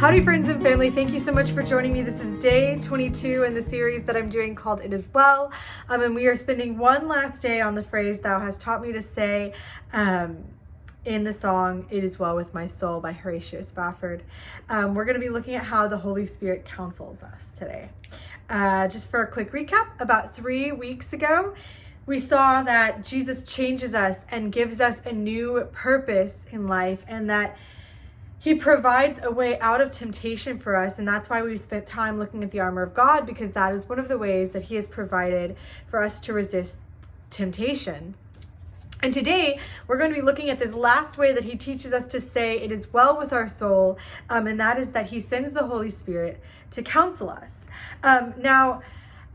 Howdy friends and family, thank you so much for joining me. This is day 22 in the series that I'm doing called It Is Well. And we are spending one last day on the phrase Thou hast taught me to say in the song It Is Well With My Soul by Horatio Spafford. We're going to be looking at how the Holy Spirit counsels us today. Just for a quick recap, about 3 weeks ago, we saw that Jesus changes us and gives us a new purpose in life, and that He provides a way out of temptation for us. And that's why we spent time looking at the armor of God, because that is one of the ways that He has provided for us to resist temptation. And today we're going to be looking at this last way that He teaches us to say it is well with our soul. And that is that He sends the Holy Spirit to counsel us. Now,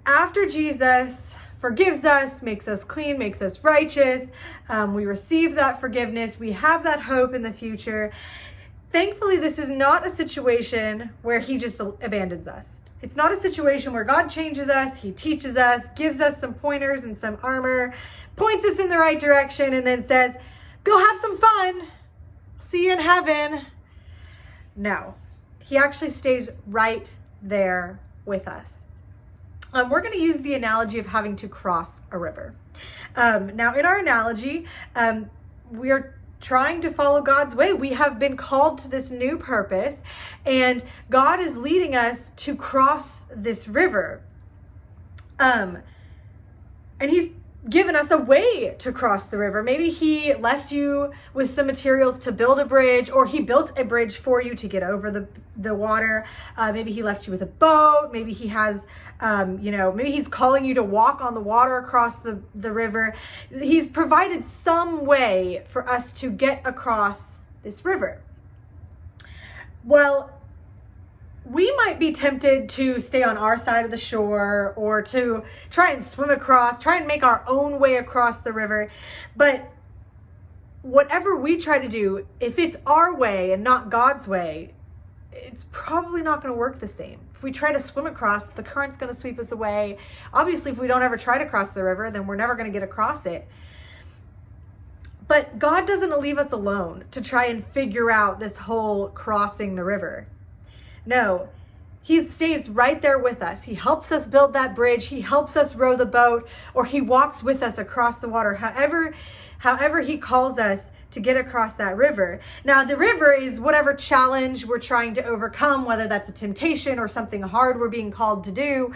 after Jesus forgives us, makes us clean, makes us righteous, we receive that forgiveness, we have that hope in the future. Thankfully, this is not a situation where He just abandons us. It's not a situation where God changes us, He teaches us, gives us some pointers and some armor, points us in the right direction, and then says, go have some fun. See you in heaven. No, He actually stays right there with us. We're going to use the analogy of having to cross a river. Now, in our analogy, we are trying to follow God's way. We have been called to this new purpose, and God is leading us to cross this river. And He's given us a way to cross the river. Maybe He left you with some materials to build a bridge, or He built a bridge for you to get over the water. Maybe He left you with a boat. Maybe He has, maybe He's calling you to walk on the water across the river. He's provided some way for us to get across this river. Well, we might be tempted to stay on our side of the shore, or to try and swim across, try and make our own way across the river. But whatever we try to do, if it's our way and not God's way, it's probably not going to work the same. If we try to swim across, the current's going to sweep us away. Obviously, if we don't ever try to cross the river, then we're never going to get across it. But God doesn't leave us alone to try and figure out this whole crossing the river. No, He stays right there with us. He helps us build that bridge. He helps us row the boat, or He walks with us across the water, however He calls us to get across that river. Now, the river is whatever challenge we're trying to overcome, whether that's a temptation or something hard we're being called to do.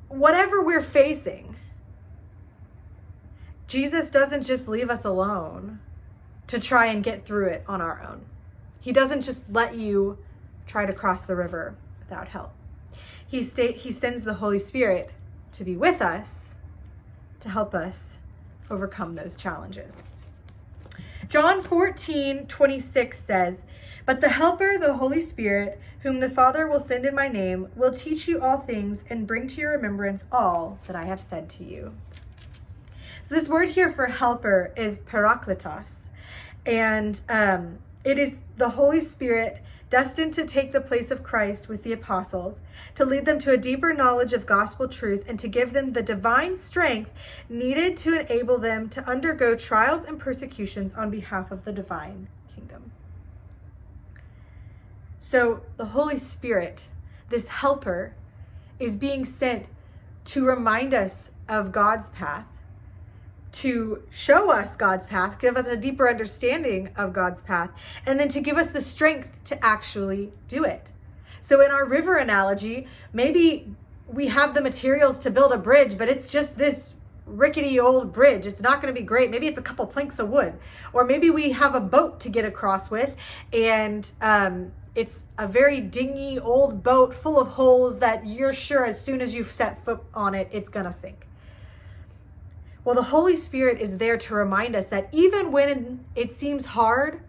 Whatever we're facing, Jesus doesn't just leave us alone to try and get through it on our own. He doesn't just let you try to cross the river without help. He sends the Holy Spirit to be with us, to help us overcome those challenges. John 14:26 says, "But the Helper, the Holy Spirit, whom the Father will send in my name, will teach you all things and bring to your remembrance all that I have said to you." So this word here for helper is parakletos, and it is the Holy Spirit destined to take the place of Christ with the apostles, to lead them to a deeper knowledge of gospel truth, and to give them the divine strength needed to enable them to undergo trials and persecutions on behalf of the divine kingdom. So the Holy Spirit, this helper, is being sent to remind us of God's path, to show us God's path, give us a deeper understanding of God's path, and then to give us the strength to actually do it. So in our river analogy, maybe we have the materials to build a bridge, but it's just this rickety old bridge. It's not going to be great. Maybe it's a couple planks of wood, or maybe we have a boat to get across with, and it's a very dingy old boat full of holes that you're sure as soon as you set foot on it, it's going to sink. Well, the Holy Spirit is there to remind us that even when it seems hard,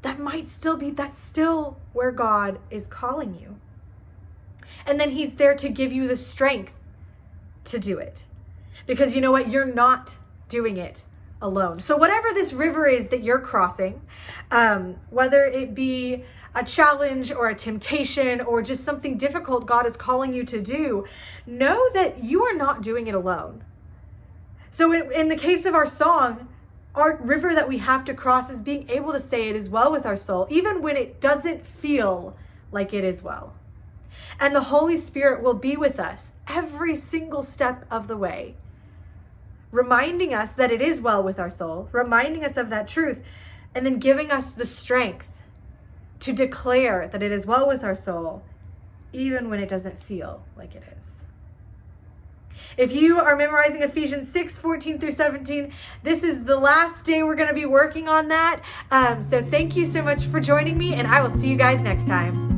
that's still where God is calling you. And then He's there to give you the strength to do it. Because you know what? You're not doing it alone. So whatever this river is that you're crossing, whether it be a challenge or a temptation or just something difficult God is calling you to do, know that you are not doing it alone. So in the case of our song, our river that we have to cross is being able to say it is well with our soul, even when it doesn't feel like it is well. And the Holy Spirit will be with us every single step of the way, reminding us that it is well with our soul, reminding us of that truth, and then giving us the strength to declare that it is well with our soul, even when it doesn't feel like it is. If you are memorizing Ephesians 6:14 through 17, this is the last day we're going to be working on that. So thank you so much for joining me, and I will see you guys next time.